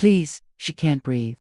Please, she can't breathe."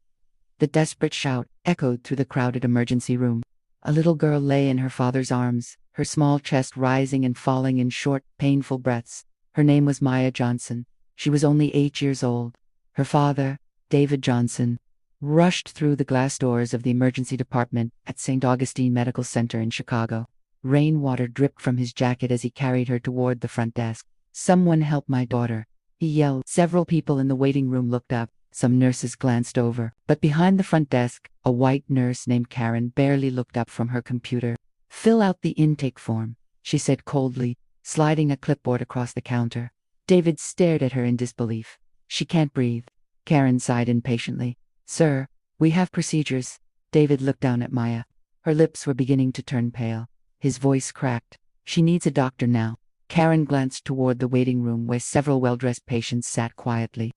The desperate shout echoed through the crowded emergency room. A little girl lay in her father's arms, her small chest rising and falling in short, painful breaths. Her name was Maya Johnson. She was only 8 years old. Her father, David Johnson, rushed through the glass doors of the emergency department at St. Augustine Medical Center in Chicago. Rainwater dripped from his jacket as he carried her toward the front desk. "Someone help my daughter," he yelled. Several people in the waiting room looked up. Some nurses glanced over, but behind the front desk, a white nurse named Karen barely looked up from her computer. "Fill out the intake form," she said coldly, sliding a clipboard across the counter. David stared at her in disbelief. "She can't breathe." Karen sighed impatiently. "Sir, we have procedures." David looked down at Maya. Her lips were beginning to turn pale. His voice cracked. "She needs a doctor now." Karen glanced toward the waiting room where several well-dressed patients sat quietly.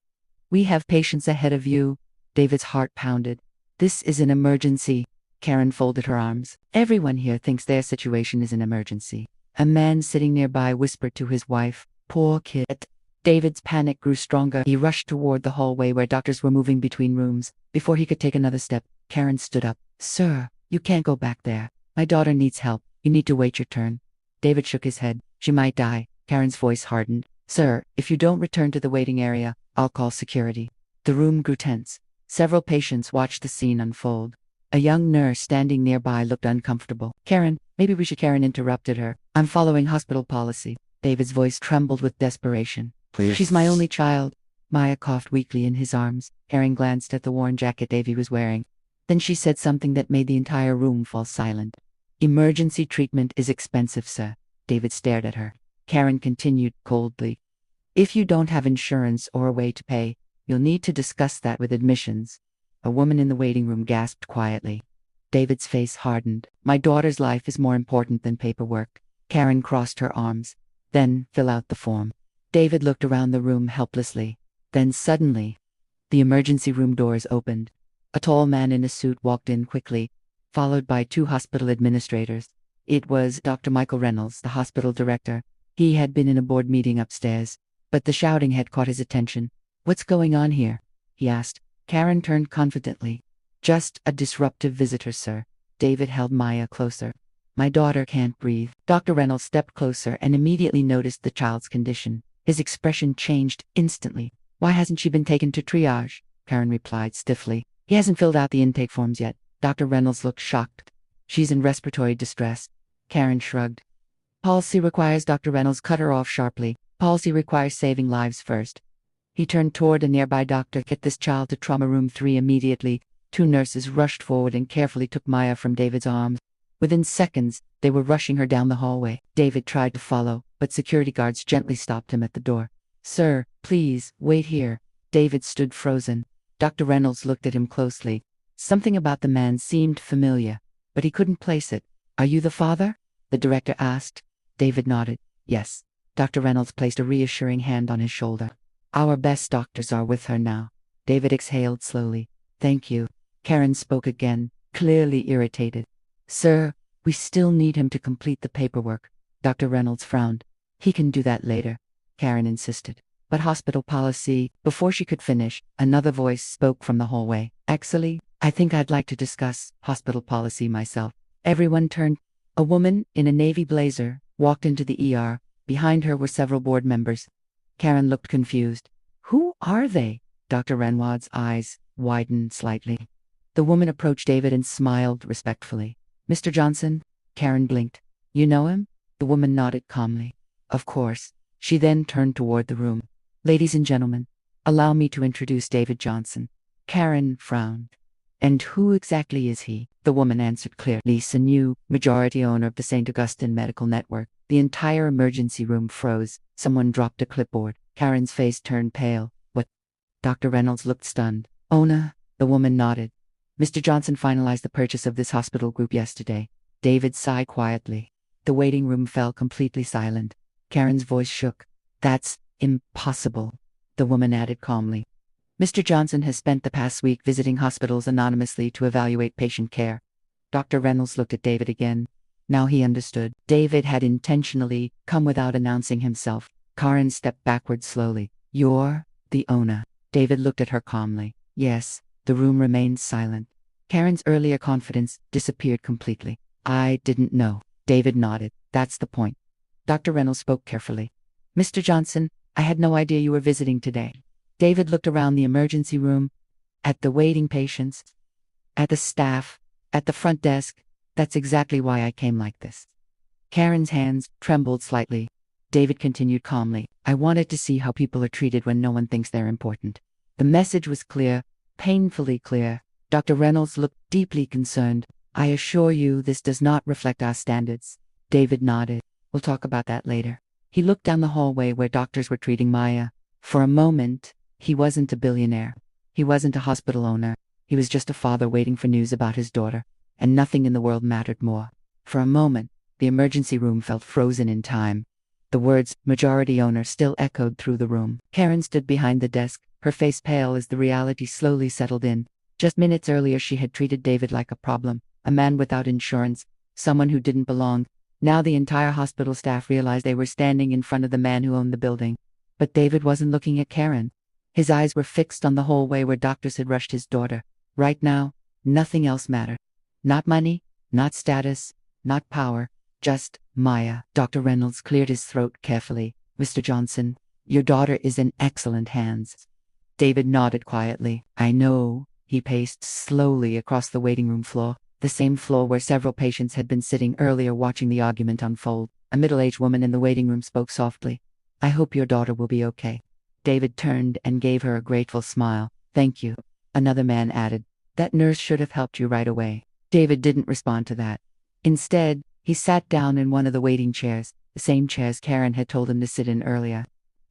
"We have patients ahead of you." David's heart pounded. "This is an emergency." Karen folded her arms. "Everyone here thinks their situation is an emergency." A man sitting nearby whispered to his wife, "Poor kid." David's panic grew stronger. He rushed toward the hallway where doctors were moving between rooms. Before he could take another step, Karen stood up. "Sir, you can't go back there. My daughter needs help. You need to wait your turn." David shook his head. "She might die." Karen's voice hardened. "Sir, if you don't return to the waiting area, I'll call security." The room grew tense. Several patients watched the scene unfold. A young nurse standing nearby looked uncomfortable. Karen interrupted her. "I'm following hospital policy." David's voice trembled with desperation. Please. "She's my only child." Maya coughed weakly in his arms. Karen glanced at the worn jacket Davy was wearing. Then she said something that made the entire room fall silent. "Emergency treatment is expensive, sir." David stared at her. Karen continued coldly. "If you don't have insurance or a way to pay, you'll need to discuss that with admissions." A woman in the waiting room gasped quietly. David's face hardened. "My daughter's life is more important than paperwork." Karen crossed her arms. "Then fill out the form." David looked around the room helplessly. Then suddenly, the emergency room doors opened. A tall man in a suit walked in quickly, followed by 2 hospital administrators. It was Dr. Michael Reynolds, the hospital director. He had been in a board meeting upstairs, but the shouting had caught his attention. "What's going on here?" he asked. Karen turned confidently. "Just a disruptive visitor, sir." David held Maya closer. "My daughter can't breathe." Dr. Reynolds stepped closer and immediately noticed the child's condition. His expression changed instantly. "Why hasn't she been taken to triage?" Karen replied stiffly. "He hasn't filled out the intake forms yet." Dr. Reynolds looked shocked. "She's in respiratory distress." Karen shrugged. "Policy requires," Dr. Reynolds cut her off sharply. "Policy requires saving lives first." He turned toward a nearby doctor. "Get this child to trauma room 3 immediately." 2 nurses rushed forward and carefully took Maya from David's arms. Within seconds, they were rushing her down the hallway. David tried to follow, but security guards gently stopped him at the door. "Sir, please, wait here." David stood frozen. Dr. Reynolds looked at him closely. Something about the man seemed familiar, but he couldn't place it. "Are you the father?" the director asked. David nodded. "Yes." Dr. Reynolds placed a reassuring hand on his shoulder. "Our best doctors are with her now." David exhaled slowly. "Thank you." Karen spoke again, clearly irritated. "Sir, we still need him to complete the paperwork." Dr. Reynolds frowned. "He can do that later," Karen insisted. "But hospital policy." Before she could finish, another voice spoke from the hallway. "Actually, I think I'd like to discuss hospital policy myself." Everyone turned. A woman in a navy blazer walked into the ER. Behind her were several board members. Karen looked confused. "Who are they?" Dr. Renwad's eyes widened slightly. The woman approached David and smiled respectfully. "Mr. Johnson?" Karen blinked. "You know him?" The woman nodded calmly. "Of course." She then turned toward the room. "Ladies and gentlemen, allow me to introduce David Johnson." Karen frowned. "And who exactly is he?" The woman answered clearly. "Lisa New, majority owner of the St. Augustine Medical Network." The entire emergency room froze. Someone dropped a clipboard. Karen's face turned pale. "What?" Dr. Reynolds looked stunned. "Owner?" The woman nodded. "Mr. Johnson finalized the purchase of this hospital group yesterday." David sighed quietly. The waiting room fell completely silent. Karen's voice shook. "That's impossible," the woman added calmly. "Mr. Johnson has spent the past week visiting hospitals anonymously to evaluate patient care." Dr. Reynolds looked at David again. Now he understood. David had intentionally come without announcing himself. Karen stepped backward slowly. "You're the owner." David looked at her calmly. Yes, the room remained silent. Karen's earlier confidence disappeared completely. I didn't know. David nodded. That's the point. Dr. Reynolds spoke carefully. Mr. Johnson, I had no idea you were visiting today. David looked around the emergency room, at the waiting patients, at the staff, at the front desk. That's exactly why I came like this. Karen's hands trembled slightly. David continued calmly. I wanted to see how people are treated when no one thinks they're important. The message was clear, painfully clear. Dr. Reynolds looked deeply concerned. I assure you this does not reflect our standards. David nodded. We'll talk about that later. He looked down the hallway where doctors were treating Maya. For a moment, he wasn't a billionaire. He wasn't a hospital owner. He was just a father waiting for news about his daughter. And nothing in the world mattered more. For a moment, the emergency room felt frozen in time. The words, majority owner, still echoed through the room. Karen stood behind the desk, her face pale as the reality slowly settled in. Just minutes earlier she had treated David like a problem, a man without insurance, someone who didn't belong. Now the entire hospital staff realized they were standing in front of the man who owned the building. But David wasn't looking at Karen. His eyes were fixed on the hallway where doctors had rushed his daughter. Right now, nothing else mattered. Not money, not status, not power, just Maya. Dr. Reynolds cleared his throat carefully. Mr. Johnson, your daughter is in excellent hands. David nodded quietly. I know. He paced slowly across the waiting room floor, the same floor where several patients had been sitting earlier watching the argument unfold. A middle-aged woman in the waiting room spoke softly. I hope your daughter will be okay. David turned and gave her a grateful smile. Thank you. Another man added. That nurse should have helped you right away. David didn't respond to that. Instead, he sat down in one of the waiting chairs, the same chairs Karen had told him to sit in earlier.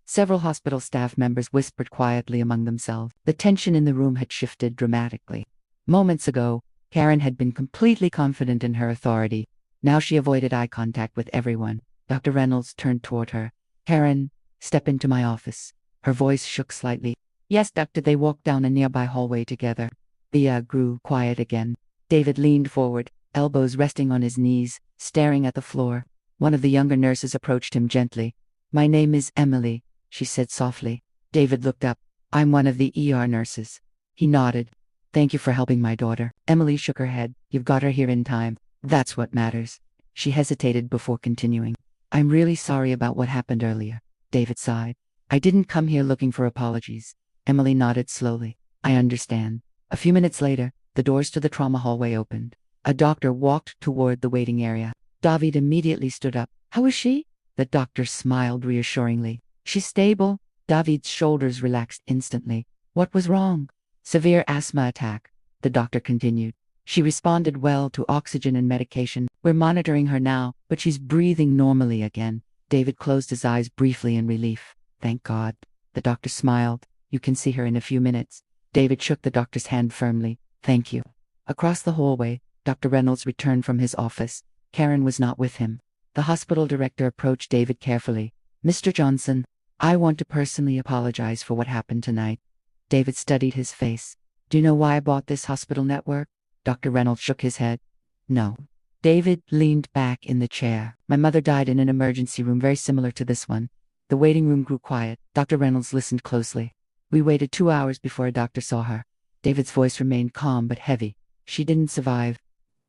Several hospital staff members whispered quietly among themselves. The tension in the room had shifted dramatically. Moments ago, Karen had been completely confident in her authority. Now she avoided eye contact with everyone. Dr. Reynolds turned toward her. Karen, step into my office. Her voice shook slightly. Yes, doctor. They walked down a nearby hallway together. The air grew quiet again. David leaned forward, elbows resting on his knees, staring at the floor. One of the younger nurses approached him gently. My name is Emily, she said softly. David looked up. I'm one of the ER nurses. He nodded. Thank you for helping my daughter. Emily shook her head. You've got her here in time. That's what matters. She hesitated before continuing. I'm really sorry about what happened earlier. David sighed. I didn't come here looking for apologies. Emily nodded slowly. I understand. A few minutes later, the doors to the trauma hallway opened. A doctor walked toward the waiting area. David immediately stood up. How is she? The doctor smiled reassuringly. She's stable. David's shoulders relaxed instantly. What was wrong? Severe asthma attack, the doctor continued. She responded well to oxygen and medication. We're monitoring her now, but she's breathing normally again. David closed his eyes briefly in relief. Thank God. The doctor smiled. You can see her in a few minutes. David shook the doctor's hand firmly. Thank you. Across the hallway, Dr. Reynolds returned from his office. Karen was not with him. The hospital director approached David carefully. Mr. Johnson, I want to personally apologize for what happened tonight. David studied his face. Do you know why I bought this hospital network? Dr. Reynolds shook his head. No. David leaned back in the chair. My mother died in an emergency room very similar to this one. The waiting room grew quiet. Dr. Reynolds listened closely. We waited 2 hours before a doctor saw her. David's voice remained calm but heavy. She didn't survive.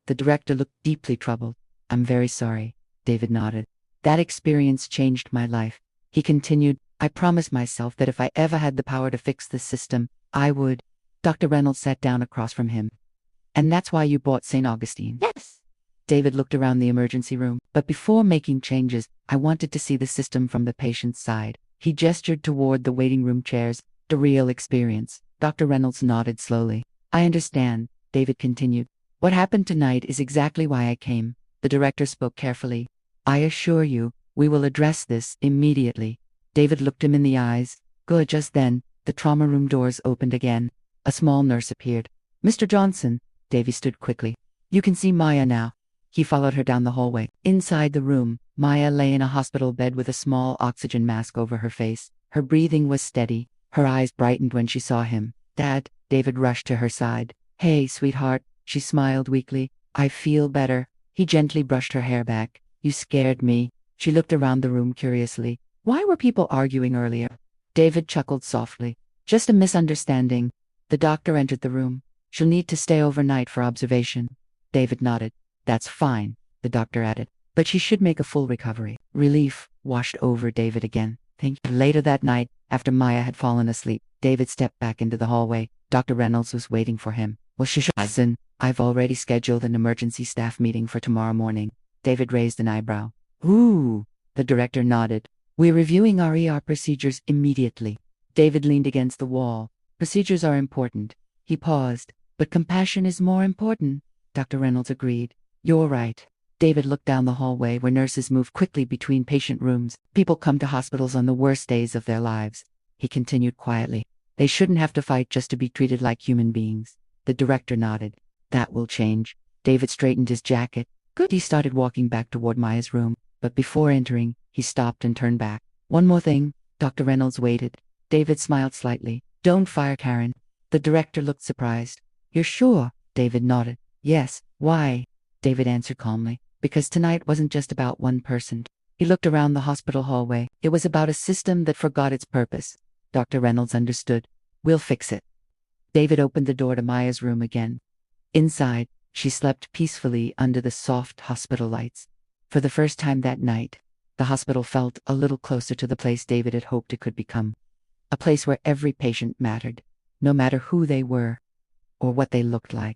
The director looked deeply troubled. I'm very sorry. David nodded. That experience changed my life. He continued, I promised myself that if I ever had the power to fix the system, I would. Dr. Reynolds sat down across from him. And that's why you bought St. Augustine? Yes. David looked around the emergency room. But before making changes, I wanted to see the system from the patient's side. He gestured toward the waiting room chairs, the real experience. Dr. Reynolds nodded slowly. I understand, David continued. What happened tonight is exactly why I came. The director spoke carefully. I assure you, we will address this immediately. David looked him in the eyes. Good. Just then, the trauma room doors opened again. A small nurse appeared. Mr. Johnson, Davy stood quickly. You can see Maya now. He followed her down the hallway. Inside the room, Maya lay in a hospital bed with a small oxygen mask over her face. Her breathing was steady. Her eyes brightened when she saw him. Dad, David rushed to her side. Hey, sweetheart, she smiled weakly. I feel better. He gently brushed her hair back. You scared me. She looked around the room curiously. Why were people arguing earlier? David chuckled softly. Just a misunderstanding. The doctor entered the room. She'll need to stay overnight for observation. David nodded. That's fine, the doctor added. But she should make a full recovery. Relief washed over David again. Thank you. Later that night, after Maya had fallen asleep, David stepped back into the hallway. Dr. Reynolds was waiting for him. Well, Shazin, I've already scheduled an emergency staff meeting for tomorrow morning. David raised an eyebrow. Ooh, the director nodded. We're reviewing our ER procedures immediately. David leaned against the wall. Procedures are important. He paused. But compassion is more important, Dr. Reynolds agreed. You're right. David looked down the hallway where nurses move quickly between patient rooms. People come to hospitals on the worst days of their lives. He continued quietly. They shouldn't have to fight just to be treated like human beings. The director nodded. That will change. David straightened his jacket. Good. He started walking back toward Maya's room, but before entering, he stopped and turned back. One more thing. Dr. Reynolds waited. David smiled slightly. Don't fire Karen. The director looked surprised. You're sure? David nodded. Yes. Why? David answered calmly. Because tonight wasn't just about one person. He looked around the hospital hallway. It was about a system that forgot its purpose. Dr. Reynolds understood. We'll fix it. David opened the door to Maya's room again. Inside, she slept peacefully under the soft hospital lights. For the first time that night, the hospital felt a little closer to the place David had hoped it could become. A place where every patient mattered, no matter who they were or what they looked like.